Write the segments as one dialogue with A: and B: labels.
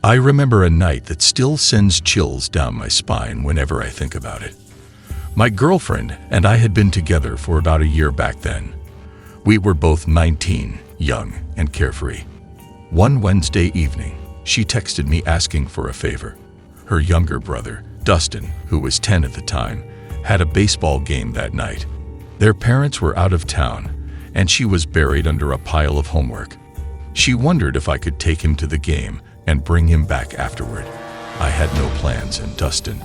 A: I remember a night that still sends chills down my spine whenever I think about it. My girlfriend and I had been together for about a year back then. We were both 19, young and carefree. One Wednesday evening, she texted me asking for a favor. Her younger brother, Dustin, who was 10 at the time, had a baseball game that night. Their parents were out of town, and she was buried under a pile of homework. She wondered if I could take him to the game and bring him back afterward. I had no plans, and Dustin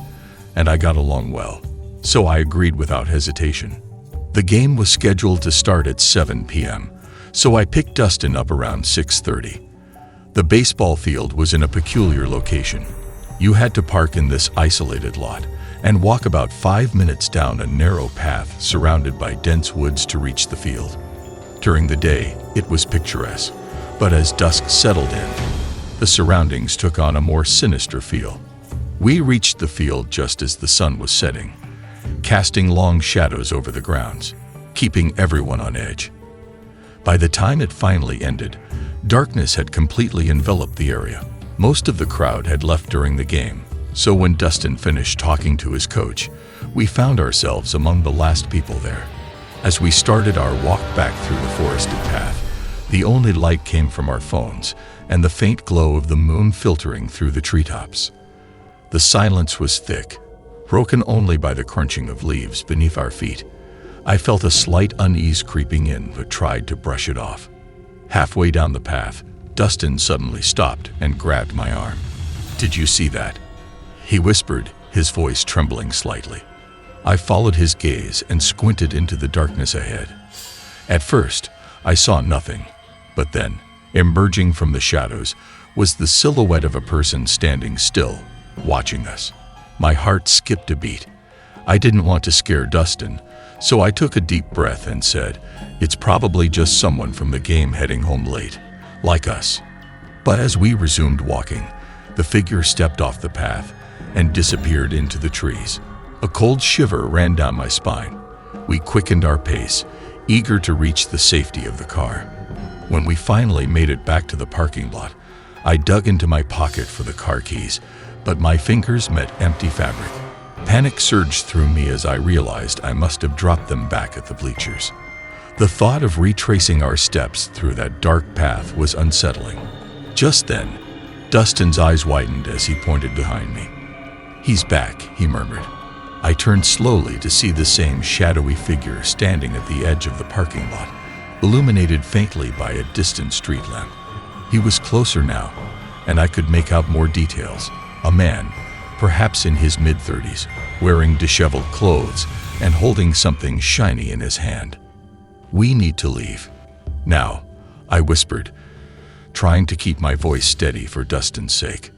A: and I got along well, so I agreed without hesitation. The game was scheduled to start at 7 p.m., so I picked Dustin up around 6:30. The baseball field was in a peculiar location. You had to park in this isolated lot and walk about 5 minutes down a narrow path surrounded by dense woods to reach the field. During the day, it was picturesque, but as dusk settled in, the surroundings took on a more sinister feel. We reached the field just as the sun was setting, casting long shadows over the grounds, keeping everyone on edge. By the time it finally ended, darkness had completely enveloped the area. Most of the crowd had left during the game, so when Dustin finished talking to his coach, we found ourselves among the last people there. As we started our walk back through the forested path, the only light came from our phones and the faint glow of the moon filtering through the treetops. The silence was thick, broken only by the crunching of leaves beneath our feet. I felt a slight unease creeping in, but tried to brush it off. Halfway down the path, Dustin suddenly stopped and grabbed my arm. "Did you see that?" he whispered, his voice trembling slightly. I followed his gaze and squinted into the darkness ahead. At first, I saw nothing, but then, emerging from the shadows, was the silhouette of a person standing still, watching us. My heart skipped a beat. I didn't want to scare Dustin, so I took a deep breath and said, "It's probably just someone from the game heading home late, like us." But as we resumed walking, the figure stepped off the path and disappeared into the trees. A cold shiver ran down my spine. We quickened our pace, eager to reach the safety of the car. When we finally made it back to the parking lot, I dug into my pocket for the car keys, but my fingers met empty fabric. Panic surged through me as I realized I must have dropped them back at the bleachers. The thought of retracing our steps through that dark path was unsettling. Just then, Dustin's eyes widened as he pointed behind me. "He's back," he murmured. I turned slowly to see the same shadowy figure standing at the edge of the parking lot, illuminated faintly by a distant street lamp. He was closer now, and I could make out more details. A man, perhaps in his mid-30s, wearing disheveled clothes and holding something shiny in his hand. "We need to leave now," I whispered, trying to keep my voice steady for Dustin's sake.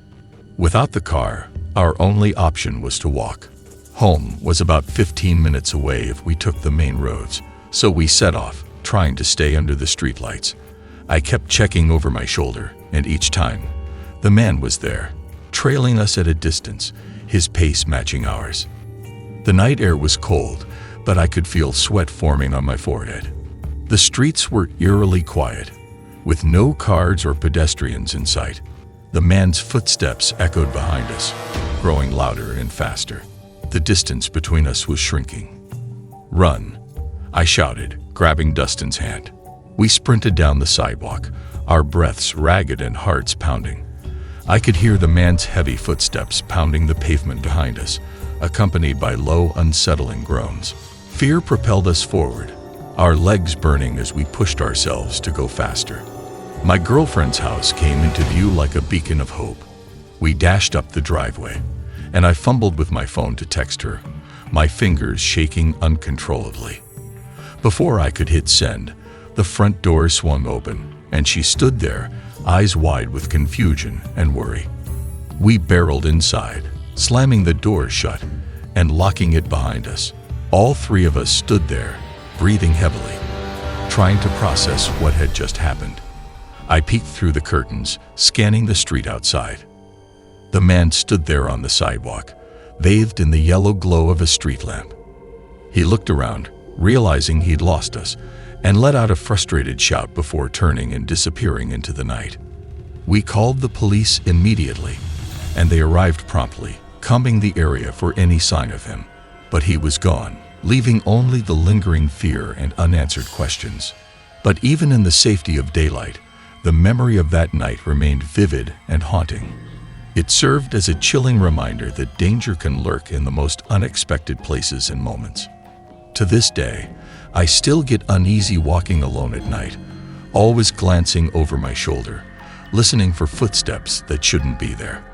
A: Without the car, our only option was to walk. Home was about 15 minutes away if we took the main roads, so we set off, trying to stay under the streetlights. I kept checking over my shoulder, and each time, the man was there, trailing us at a distance, his pace matching ours. The night air was cold, but I could feel sweat forming on my forehead. The streets were eerily quiet, with no cars or pedestrians in sight. The man's footsteps echoed behind us, growing louder and faster. The distance between us was shrinking. "Run," I shouted, grabbing Dustin's hand. We sprinted down the sidewalk, our breaths ragged and hearts pounding. I could hear the man's heavy footsteps pounding the pavement behind us, accompanied by low, unsettling groans. Fear propelled us forward, our legs burning as we pushed ourselves to go faster. My girlfriend's house came into view like a beacon of hope. We dashed up the driveway, and I fumbled with my phone to text her, my fingers shaking uncontrollably. Before I could hit send, the front door swung open, and she stood there, eyes wide with confusion and worry. We barreled inside, slamming the door shut and locking it behind us. All three of us stood there, breathing heavily, trying to process what had just happened. I peeked through the curtains, scanning the street outside. The man stood there on the sidewalk, bathed in the yellow glow of a street lamp. He looked around, realizing he'd lost us, and let out a frustrated shout before turning and disappearing into the night. We called the police immediately, and they arrived promptly, combing the area for any sign of him. But he was gone, leaving only the lingering fear and unanswered questions. But even in the safety of daylight, the memory of that night remained vivid and haunting. It served as a chilling reminder that danger can lurk in the most unexpected places and moments. To this day, I still get uneasy walking alone at night, always glancing over my shoulder, listening for footsteps that shouldn't be there.